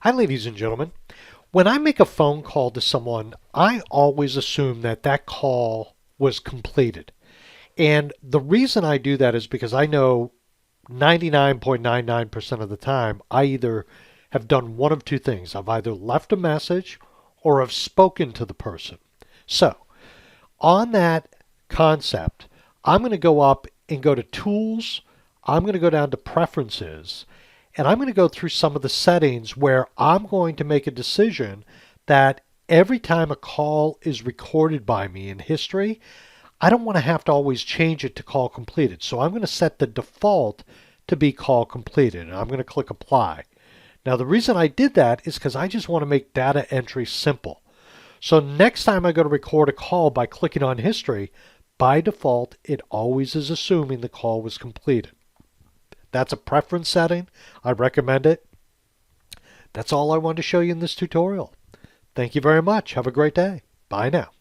Hi, ladies and gentlemen. When I make a phone call to someone, I always assume that that call was completed. And the reason I do that is because I know 99.99% of the time, I either have done one of two things. I've either left a message or have spoken to the person. So, on that concept, I'm going to go up and go to Tools. I'm going to go down to Preferences. And I'm going to go through some of the settings where I'm going to make a decision that every time a call is recorded by me in history, I don't want to have to always change it to call completed. So I'm going to set the default to be call completed, and I'm going to click Apply. Now, the reason I did that is because I just want to make data entry simple. So next time I go to record a call by clicking on history, by default, it always is assuming the call was completed. That's a preference setting. I recommend it. That's all I wanted to show you in this tutorial. Thank you very much. Have a great day. Bye now.